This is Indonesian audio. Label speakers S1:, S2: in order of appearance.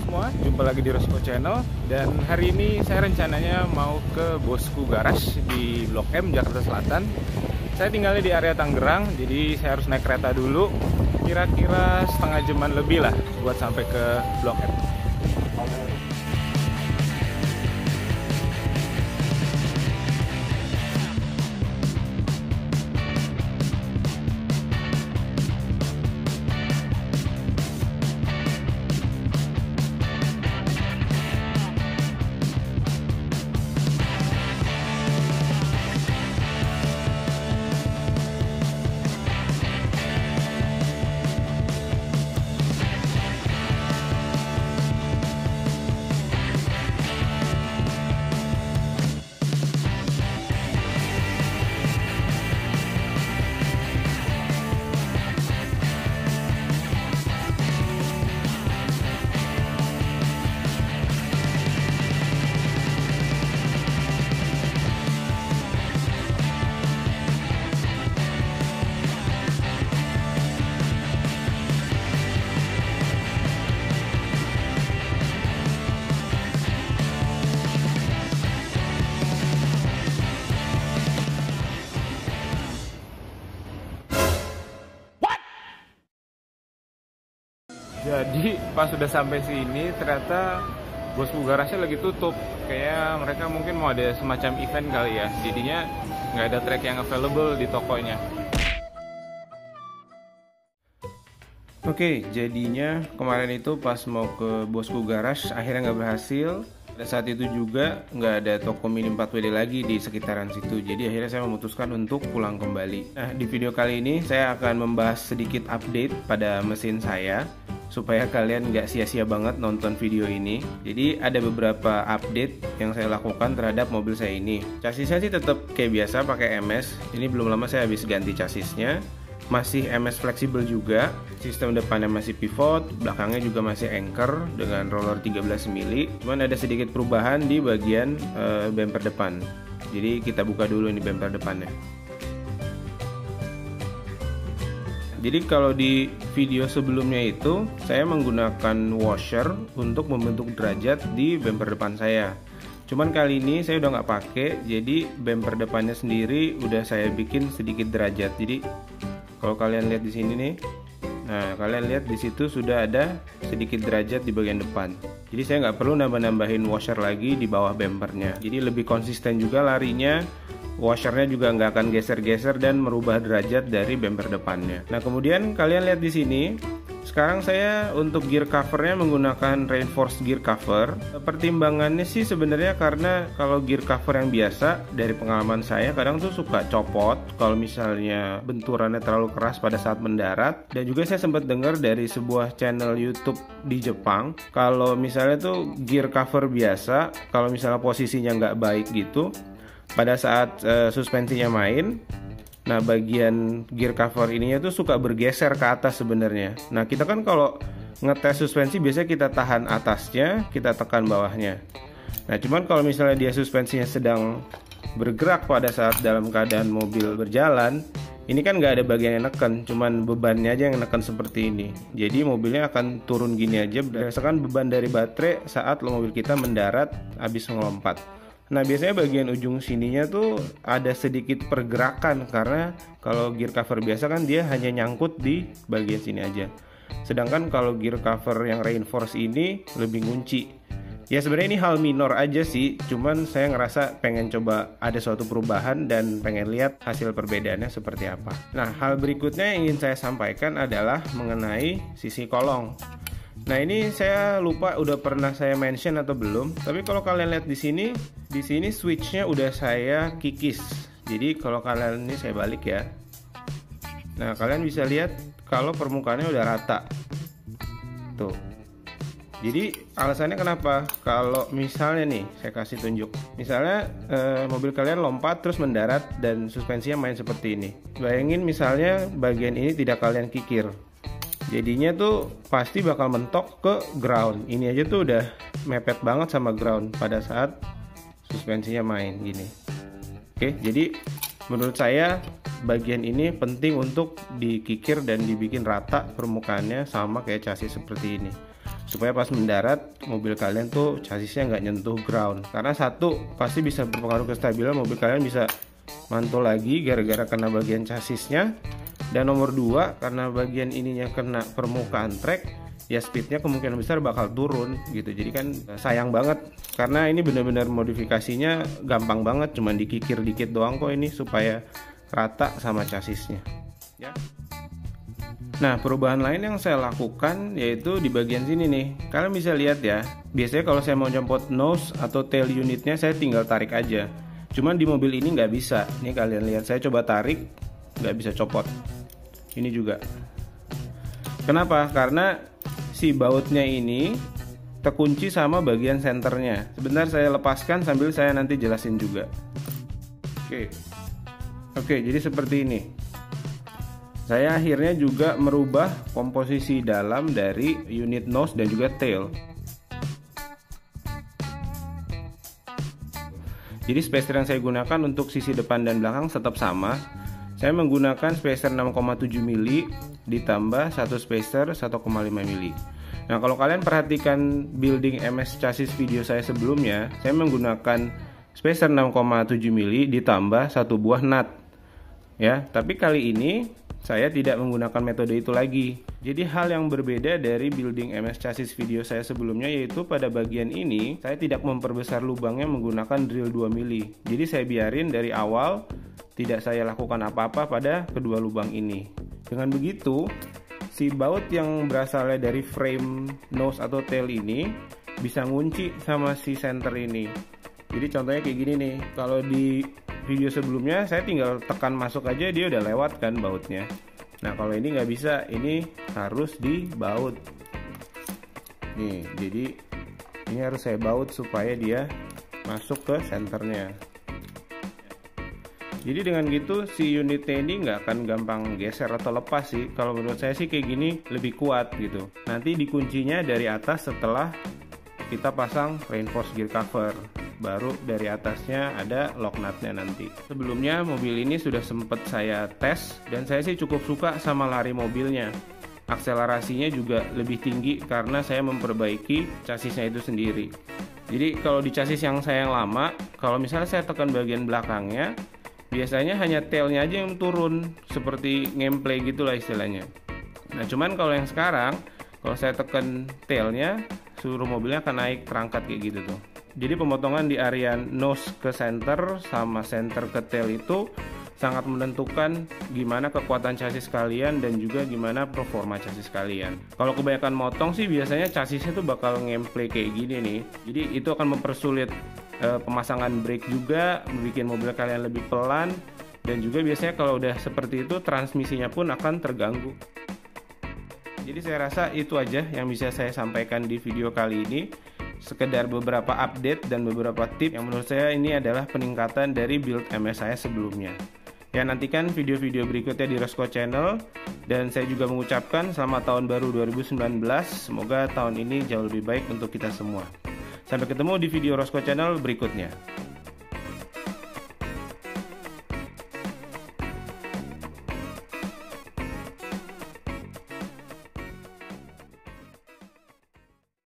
S1: semua, jumpa lagi di Rosco Channel. Dan hari ini saya rencananya mau ke Bosku Garage di Blok M, Jakarta Selatan. Saya tinggalnya di area Tangerang, jadi saya harus naik kereta dulu. Kira-kira setengah jaman lebih lah buat sampai ke Blok M. Jadi pas sudah sampai sini ternyata Bosku Garage lagi tutup. Kayak mereka mungkin mau ada semacam event kali ya. Jadinya nggak ada track yang available di tokonya. Oke, jadinya kemarin itu pas mau ke Bosku Garage akhirnya nggak berhasil. Pada saat itu juga nggak ada toko Mini 4WD lagi di sekitaran situ. Jadi akhirnya saya memutuskan untuk pulang kembali. Nah, di video kali ini saya akan membahas sedikit update pada mesin saya, supaya kalian nggak sia-sia banget nonton video ini. Jadi ada beberapa update yang saya lakukan terhadap mobil saya ini. Chassisnya sih tetap kayak biasa pakai MS. Ini belum lama saya habis ganti chassisnya. Masih MS fleksibel juga. Sistem depannya masih pivot, belakangnya juga masih anchor dengan roller 13 mili. Cuman ada sedikit perubahan di bagian bumper depan. Jadi kita buka dulu ini bumper depannya. Jadi kalau di video sebelumnya itu saya menggunakan washer untuk membentuk derajat di bumper depan saya. Cuman kali ini saya udah nggak pakai, jadi bumper depannya sendiri udah saya bikin sedikit derajat. Jadi kalau kalian lihat di sini nih, nah kalian lihat di situ sudah ada sedikit derajat di bagian depan. Jadi saya nggak perlu nambah-nambahin washer lagi di bawah bumpernya. Jadi lebih konsisten juga larinya. Washernya juga nggak akan geser-geser dan merubah derajat dari bumper depannya. Nah kemudian kalian lihat di sini, sekarang saya untuk gear covernya menggunakan reinforced gear cover. Pertimbangannya sih sebenarnya karena kalau gear cover yang biasa dari pengalaman saya kadang tuh suka copot kalau misalnya benturannya terlalu keras pada saat mendarat. Dan juga saya sempat dengar dari sebuah channel YouTube di Jepang, kalau misalnya tuh gear cover biasa, kalau misalnya posisinya nggak baik gitu, pada saat suspensinya main, nah bagian gear cover ininya tuh suka bergeser ke atas sebenarnya. Nah kita kan kalau ngetes suspensi biasanya kita tahan atasnya, kita tekan bawahnya. Nah cuman kalau misalnya dia suspensinya sedang bergerak pada saat dalam keadaan mobil berjalan, ini kan nggak ada bagian yang neken, cuman bebannya aja yang neken seperti ini. Jadi mobilnya akan turun gini aja berdasarkan beban dari baterai saat mobil kita mendarat habis ngelompat. Nah biasanya bagian ujung sininya tuh ada sedikit pergerakan karena kalau gear cover biasa kan dia hanya nyangkut di bagian sini aja. Sedangkan kalau gear cover yang reinforce ini lebih ngunci. Ya sebenarnya ini hal minor aja sih, cuman saya ngerasa pengen coba ada suatu perubahan dan pengen lihat hasil perbedaannya seperti apa. Nah hal berikutnya yang ingin saya sampaikan adalah mengenai sisi kolong. Nah ini saya lupa udah pernah saya mention atau belum, tapi kalau kalian lihat di sini switchnya udah saya kikis. Jadi kalau kalian ini saya balik ya. Nah kalian bisa lihat kalau permukaannya udah rata. Tuh. Jadi alasannya kenapa? Kalau misalnya nih saya kasih tunjuk, misalnya mobil kalian lompat terus mendarat dan suspensinya main seperti ini. Bayangin misalnya bagian ini tidak kalian kikir. Jadinya tuh pasti bakal mentok ke ground. Ini aja tuh udah mepet banget sama ground pada saat suspensinya main gini. Oke, jadi menurut saya bagian ini penting untuk dikikir dan dibikin rata permukaannya sama kayak chassis seperti ini. supaya pas mendarat mobil kalian tuh chassisnya nggak nyentuh ground, karena satu pasti bisa berpengaruh ke kestabilan mobil kalian, bisa mantul lagi gara-gara kena bagian chassisnya, dan nomor dua karena bagian ininya kena permukaan trek, ya speednya kemungkinan besar bakal turun gitu. Jadi kan sayang banget, karena ini benar-benar modifikasinya gampang banget, cuman dikikir dikit doang kok ini supaya rata sama chassisnya ya. Nah, perubahan lain yang saya lakukan yaitu di bagian sini nih. Kalian bisa lihat ya, biasanya kalau saya mau jemput nose atau tail unitnya saya tinggal tarik aja. Cuman di mobil ini nggak bisa. Ini kalian lihat, saya coba tarik, nggak bisa copot. Ini juga. Kenapa? Karena si bautnya ini terkunci sama bagian senternya. Sebentar saya lepaskan sambil saya nanti jelasin juga. Oke, jadi seperti ini. Saya akhirnya juga merubah komposisi dalam dari unit nose dan juga tail. Jadi spacer yang saya gunakan untuk sisi depan dan belakang tetap sama. Saya menggunakan spacer 6,7 mili ditambah satu spacer 1,5 mili. Nah, kalau kalian perhatikan building MS chassis video saya sebelumnya, saya menggunakan spacer 6,7 mili ditambah satu buah nut. Ya, tapi kali ini saya tidak menggunakan metode itu lagi. Jadi hal yang berbeda dari building MS chassis video saya sebelumnya, yaitu pada bagian ini saya tidak memperbesar lubangnya menggunakan drill 2 mili. Jadi saya biarin dari awal, tidak saya lakukan apa-apa pada kedua lubang ini. Dengan begitu, si baut yang berasal dari frame nose atau tail ini bisa ngunci sama si center ini. Jadi contohnya kayak gini nih, kalau di video sebelumnya saya tinggal tekan masuk aja dia udah lewat kan bautnya. Nah, kalau ini nggak bisa, ini harus dibaut. Nih, jadi ini harus saya baut supaya dia masuk ke senternya. Jadi dengan gitu si unitnya ini nggak akan gampang geser atau lepas sih. Kalau menurut saya sih kayak gini lebih kuat gitu. Nanti dikuncinya dari atas setelah kita pasang reinforced gear cover. Baru dari atasnya ada lock nutnya nanti. Sebelumnya mobil ini sudah sempat saya tes dan saya sih cukup suka sama lari mobilnya. Akselerasinya juga lebih tinggi karena saya memperbaiki chassisnya itu sendiri. Jadi kalau di chassis yang saya yang lama, kalau misalnya saya tekan bagian belakangnya, biasanya hanya tailnya aja yang turun, seperti gameplay gitulah istilahnya. Nah, cuman kalau yang sekarang, kalau saya tekan tailnya, seluruh mobilnya akan naik terangkat kayak gitu tuh. Jadi pemotongan di area nose ke center sama center ke tail itu sangat menentukan gimana kekuatan chassis kalian dan juga gimana performa chassis kalian. Kalau kebanyakan motong sih biasanya chassisnya tuh bakal gameplay kayak gini nih. Jadi itu akan mempersulit pemasangan brake juga, membuat mobil kalian lebih pelan, dan juga biasanya kalau udah seperti itu transmisinya pun akan terganggu. Jadi saya rasa itu aja yang bisa saya sampaikan di video kali ini. Sekedar beberapa update dan beberapa tip yang menurut saya ini adalah peningkatan dari build MS saya sebelumnya. Ya, nantikan video-video berikutnya di Rosco Channel, dan saya juga mengucapkan selamat tahun baru 2019. Semoga tahun ini jauh lebih baik untuk kita semua. Sampai ketemu di video Rosco Channel berikutnya.